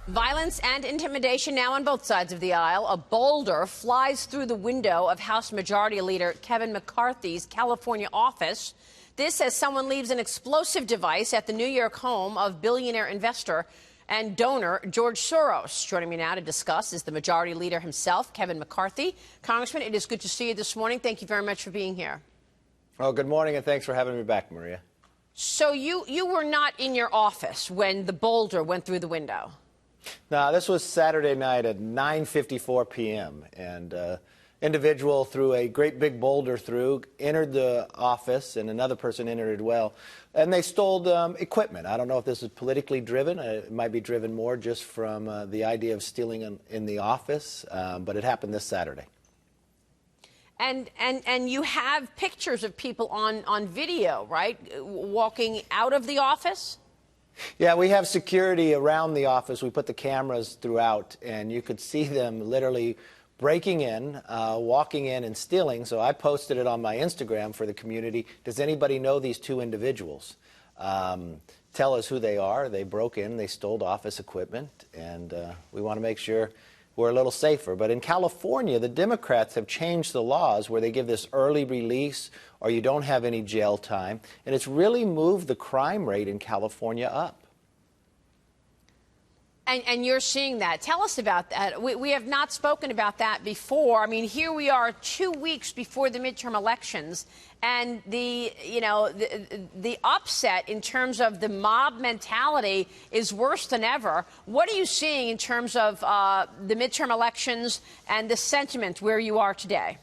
Violence and intimidation now on both sides of the aisle. A boulder flies through the window of House Majority Leader Kevin McCarthy's California office. This as someone leaves an explosive device at the New York home of billionaire investor and donor George Soros. Joining me now to discuss is the Majority Leader himself, Kevin McCarthy. Congressman, it is good to see you this morning. Thank you very much for being here. Well, good morning, and thanks for having me back, Maria. So you were not in your office when the boulder went through the window? No, this was Saturday night at 9:54 p.m., and individual threw a great big boulder through, entered the office, and another person entered as well, and they stole equipment. I don't know if this is politically driven. It might be driven more just from the idea of stealing in the office, but it happened this Saturday. And you have pictures of people on video, right, walking out of the office? Yeah, we have security around the office. We put the cameras throughout, and you could see them literally breaking in, walking in and stealing. So I posted it on my Instagram for the community. Does anybody know these two individuals? Tell us who they are. They broke in, they stole office equipment, and we want to make sure we're a little safer. But in California, the Democrats have changed the laws where they give this early release or you don't have any jail time, and it's really moved the crime rate in California up. And you're seeing that. Tell us about that. We have not spoken about that before. I mean, here we are 2 weeks before the midterm elections, and the upset in terms of the mob mentality is worse than ever. What are you seeing in terms of the midterm elections and the sentiment where you are today?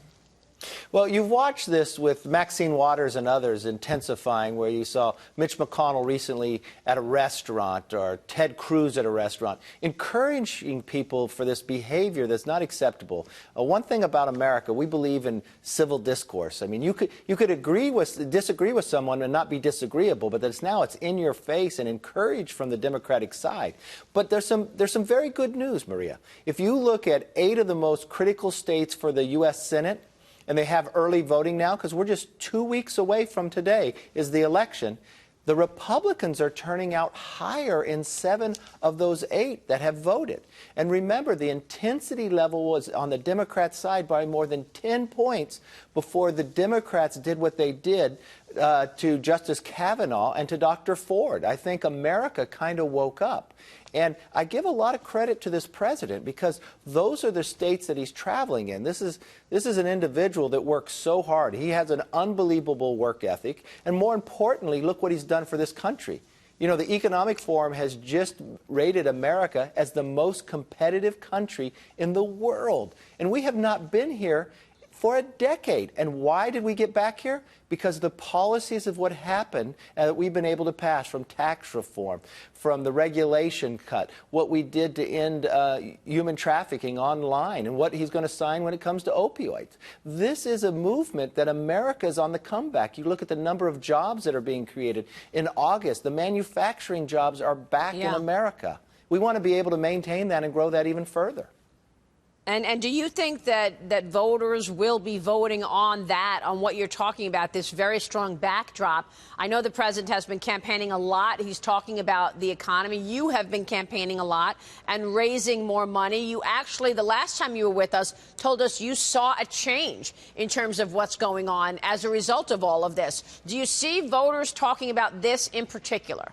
Well, you've watched this with Maxine Waters and others intensifying, where you saw Mitch McConnell recently at a restaurant or Ted Cruz at a restaurant, encouraging people for this behavior that's not acceptable. One thing about America, we believe in civil discourse. I mean, you could disagree with someone and not be disagreeable, but it's in your face and encouraged from the Democratic side. But there's some very good news, Maria. If you look at 8 of the most critical states for the U.S. Senate, and they have early voting now, because we're just 2 weeks away from today is the election, the Republicans are turning out higher in 7 of those 8 that have voted. And remember, the intensity level was on the Democrat side by more than 10 points before the Democrats did what they did to Justice Kavanaugh and to Dr. Ford. I think America kind of woke up. And I give a lot of credit to this president because those are the states that he's traveling in. This is an individual that works so hard. He has an unbelievable work ethic. And more importantly, look what he's done for this country. You know, the Economic Forum has just rated America as the most competitive country in the world. And we have not been here for a decade. And why did we get back here? Because the policies of what happened that we've been able to pass, from tax reform, from the regulation cut, what we did to end human trafficking online, and what he's going to sign when it comes to opioids. This is a movement that America is on the comeback. You look at the number of jobs that are being created. In August, the manufacturing jobs are back in America. We want to be able to maintain that and grow that even further. And do you think that voters will be voting on that, on what you're talking about, this very strong backdrop? I know the president has been campaigning a lot. He's talking about the economy. You have been campaigning a lot and raising more money. You actually, the last time you were with us, told us you saw a change in terms of what's going on as a result of all of this. Do you see voters talking about this in particular?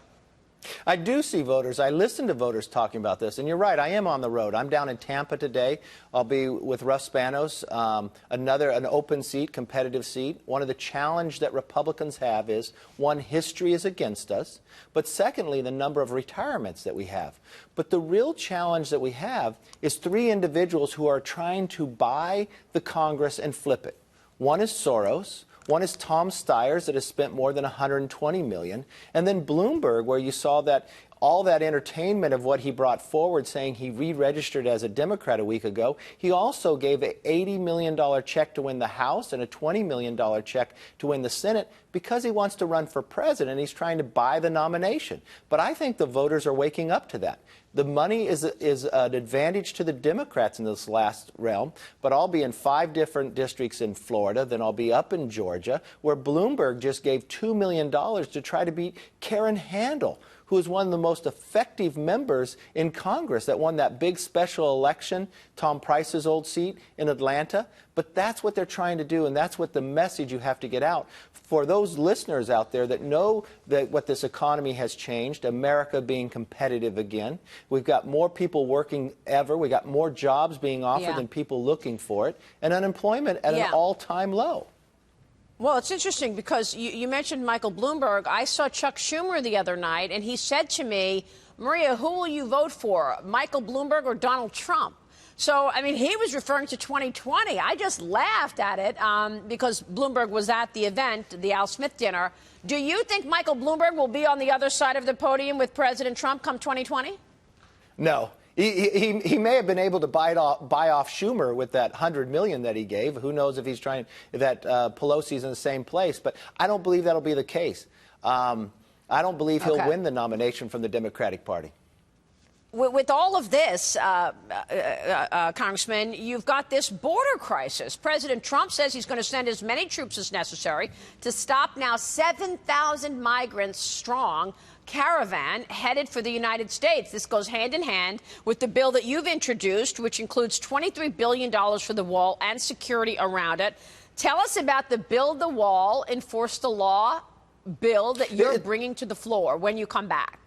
I do see voters. I listen to voters talking about this. And you're right, I am on the road. I'm down in Tampa today. I'll be with Russ Spanos, an open seat, competitive seat. One of the challenges that Republicans have is, one, history is against us, but secondly, the number of retirements that we have. But the real challenge that we have is 3 individuals who are trying to buy the Congress and flip it. One is Soros. One is Tom Steyer's that has spent more than $120 million. And then Bloomberg, where you saw that all that entertainment of what he brought forward, saying he re-registered as a Democrat a week ago. He also gave an $80 million check to win the House and a $20 million check to win the Senate because he wants to run for president. He's trying to buy the nomination. But I think the voters are waking up to that. The money is an advantage to the Democrats in this last realm, but I'll be in 5 different districts in Florida, then I'll be up in Georgia, where Bloomberg just gave $2 million to try to beat Karen Handel, who is one of the most effective members in Congress that won that big special election, Tom Price's old seat in Atlanta. But that's what they're trying to do, and that's what the message you have to get out. For those listeners out there that know that what this economy has changed, America being competitive again, we've got more people working ever, we got more jobs being offered than people looking for it, and unemployment at an all-time low. Well, it's interesting because you mentioned Michael Bloomberg. I saw Chuck Schumer the other night, and he said to me, Maria, who will you vote for, Michael Bloomberg or Donald Trump? So, I mean, he was referring to 2020. I just laughed at it because Bloomberg was at the event, the Al Smith dinner. Do you think Michael Bloomberg will be on the other side of the podium with President Trump come 2020? No. He may have been able to buy off Schumer with that $100 million that he gave. Who knows if he's trying that Pelosi's in the same place. But I don't believe that'll be the case. I don't believe he'll win the nomination from the Democratic Party. With all of this, Congressman, you've got this border crisis. President Trump says he's going to send as many troops as necessary to stop now 7,000 migrants strong caravan headed for the United States. This goes hand in hand with the bill that you've introduced, which includes $23 billion for the wall and security around it. Tell us about the Build the Wall, Enforce the Law bill that you're bringing to the floor when you come back.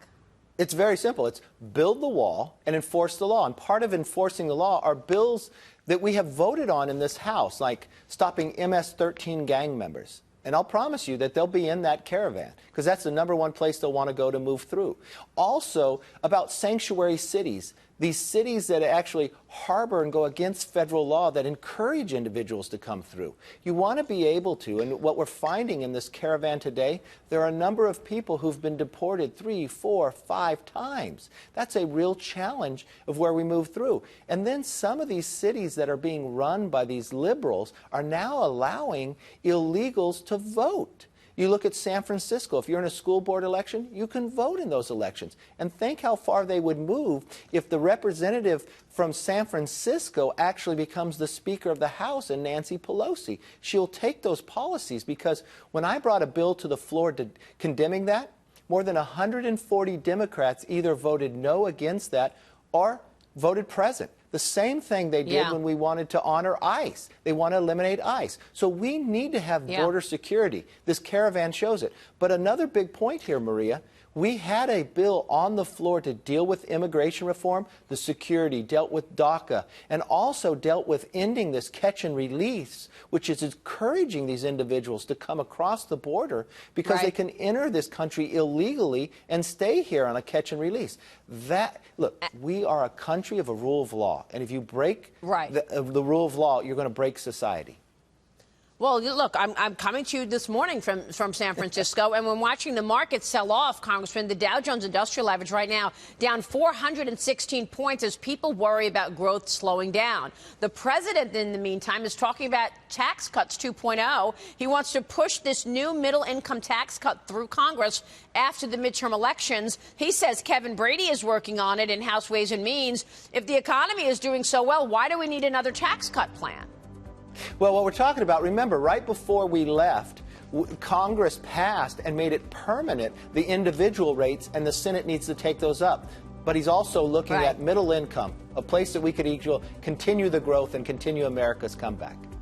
It's very simple. It's build the wall and enforce the law. And part of enforcing the law are bills that we have voted on in this House, like stopping MS-13 gang members. And I'll promise you that they'll be in that caravan, because that's the #1 place they'll want to go to move through. Also, about sanctuary cities, these cities that actually harbor and go against federal law that encourage individuals to come through. You want to be able to, and what we're finding in this caravan today, there are a number of people who've been deported 3, 4, 5 times. That's a real challenge of where we move through. And then some of these cities that are being run by these liberals are now allowing illegals to vote. You look at San Francisco. If you're in a school board election, you can vote in those elections. And think how far they would move if the representative from San Francisco actually becomes the Speaker of the House and Nancy Pelosi. She'll take those policies, because when I brought a bill to the floor condemning that, more than 140 Democrats either voted no against that or voted present. The same thing they did when we wanted to honor ICE. They want to eliminate ICE. So we need to have border security. This caravan shows it. But another big point here, Maria, we had a bill on the floor to deal with immigration reform. The security dealt with DACA and also dealt with ending this catch and release, which is encouraging these individuals to come across the border because they can enter this country illegally and stay here on a catch and release. Look, we are a country of a rule of law. And if you break the rule of law, you're going to break society. Well, look, I'm coming to you this morning from San Francisco, and when watching the market sell off, Congressman, the Dow Jones Industrial Average right now down 416 points as people worry about growth slowing down. The president, in the meantime, is talking about tax cuts 2.0. He wants to push this new middle-income tax cut through Congress after the midterm elections. He says Kevin Brady is working on it in House Ways and Means. If the economy is doing so well, why do we need another tax cut plan? Well, what we're talking about, remember, right before we left, Congress passed and made it permanent the individual rates, and the Senate needs to take those up. But he's also looking at middle income, a place that we could continue the growth and continue America's comeback.